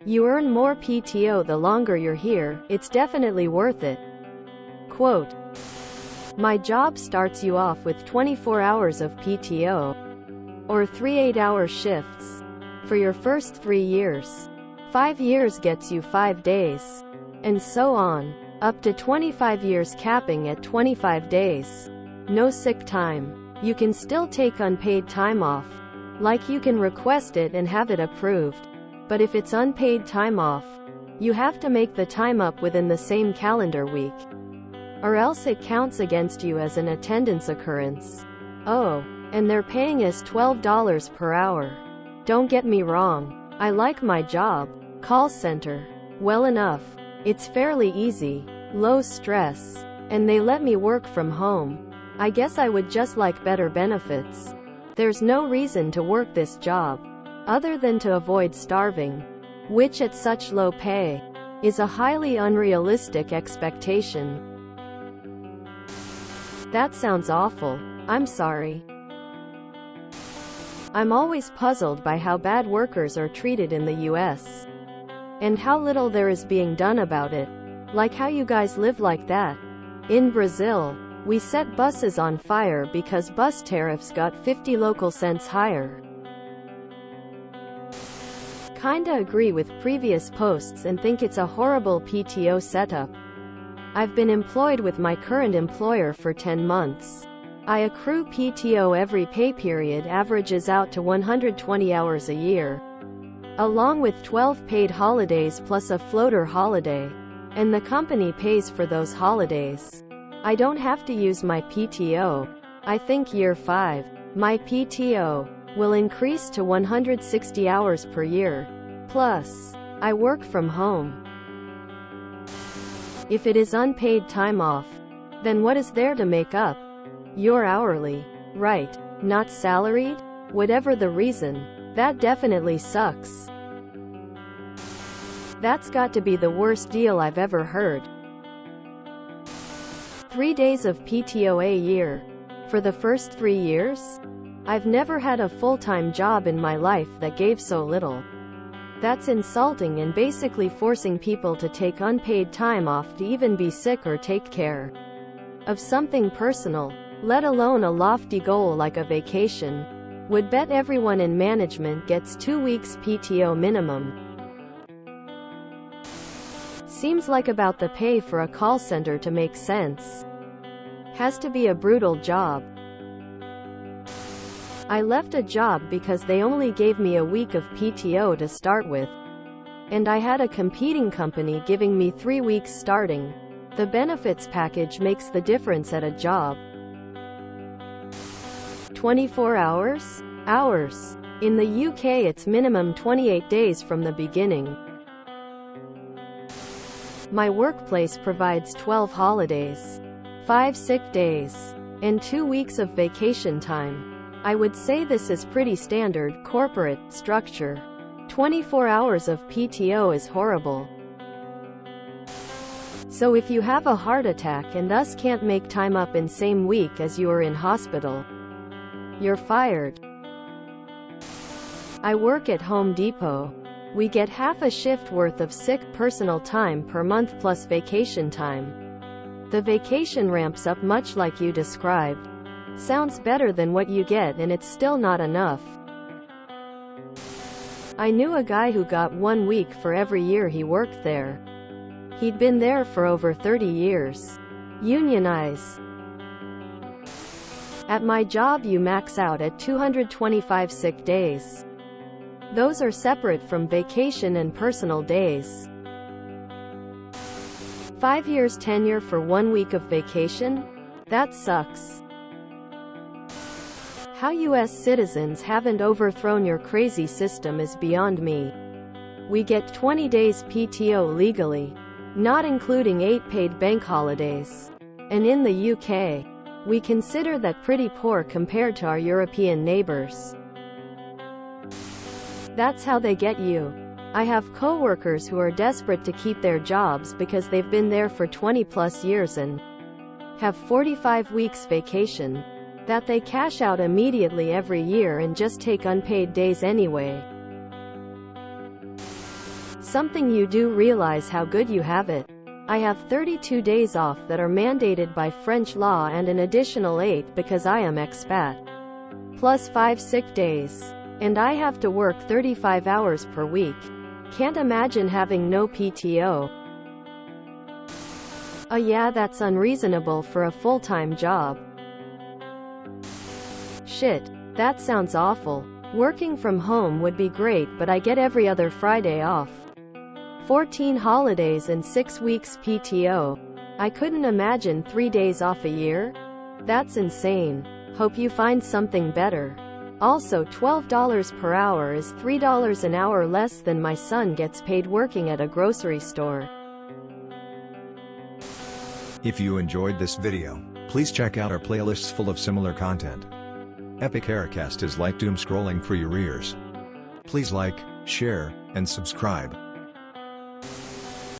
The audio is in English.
You earn more PTO the longer you're here, it's definitely worth it. Quote, my job starts you off with 24 hours of PTO, or 3 8-hour shifts, for your first 3 years. 5 years gets you 5 days. And so on. Up to 25 years capping at 25 days. No sick time. You can still take unpaid time off. Like you can request it and have it approved. But if it's unpaid time off, you have to make the time up within the same calendar week. Or else it counts against you as an attendance occurrence. Oh, and they're paying us $12 per hour. Don't get me wrong. I like my job. Call center. Well enough. It's fairly easy. Low stress. And they let me work from home. I guess I would just like better benefits. There's no reason to work this job, other than to avoid starving, which at such low pay, is a highly unrealistic expectation. That sounds awful. I'm sorry. I'm always puzzled by how bad workers are treated in the US. And how little there is being done about it. Like how you guys live like that. In Brazil, we set buses on fire because bus tariffs got 50 local cents higher. Kinda agree with previous posts and think it's a horrible PTO setup. I've been employed with my current employer for 10 months. I accrue PTO every pay period averages out to 120 hours a year, along with 12 paid holidays plus a floater holiday. And the company pays for those holidays. I don't have to use my PTO. I think year 5, my PTO will increase to 160 hours per year. Plus, I work from home. If it is unpaid time off, then what is there to make up? You're hourly, right? Not salaried? Whatever the reason, that definitely sucks. That's got to be the worst deal I've ever heard. 3 days of PTO a year. For the first 3 years? I've never had a full-time job in my life that gave so little. That's insulting and basically forcing people to take unpaid time off to even be sick or take care of something personal, let alone a lofty goal like a vacation. Would bet everyone in management gets 2 weeks PTO minimum. Seems like about the pay for a call center to make sense. Has to be a brutal job. I left a job because they only gave me a week of PTO to start with. And I had a competing company giving me 3 weeks starting. The benefits package makes the difference at a job. 24 hours? Hours. In the UK it's minimum 28 days from the beginning. My workplace provides 12 holidays, 5 sick days, and 2 weeks of vacation time. I would say this is pretty standard corporate structure. 24 hours of PTO is horrible. So if you have a heart attack and thus can't make time up in same week as you are in hospital, you're fired. I work at Home Depot. We get half a shift worth of sick personal time per month plus vacation time. The vacation ramps up much like you described. Sounds better than what you get and it's still not enough. I knew a guy who got 1 week for every year he worked there. He'd been there for over 30 years. Unionize. At my job you max out at 225 sick days. Those are separate from vacation and personal days. 5 years tenure for 1 week of vacation? That sucks. How US citizens haven't overthrown your crazy system is beyond me. We get 20 days PTO legally, not including 8 paid bank holidays. And in the UK, we consider that pretty poor compared to our European neighbors. That's how they get you. I have coworkers who are desperate to keep their jobs because they've been there for 20 plus years and have 45 weeks vacation that they cash out immediately every year and just take unpaid days anyway. something you do realize how good you have it. I have 32 days off that are mandated by French law and an additional 8 because I am expat. Plus 5 sick days. And I have to work 35 hours per week. Can't imagine having no PTO. Yeah, that's unreasonable for a full-time job. Shit. That sounds awful. Working from home would be great, but I get every other Friday off. 14 holidays and 6 weeks PTO. I couldn't imagine 3 days off a year. That's insane. Hope you find something better. Also, $12 per hour is $3 an hour less than my son gets paid working at a grocery store. If you enjoyed this video, please check out our playlists full of similar content. Epic Aircast is like doom scrolling for your ears. Please like, share, and subscribe.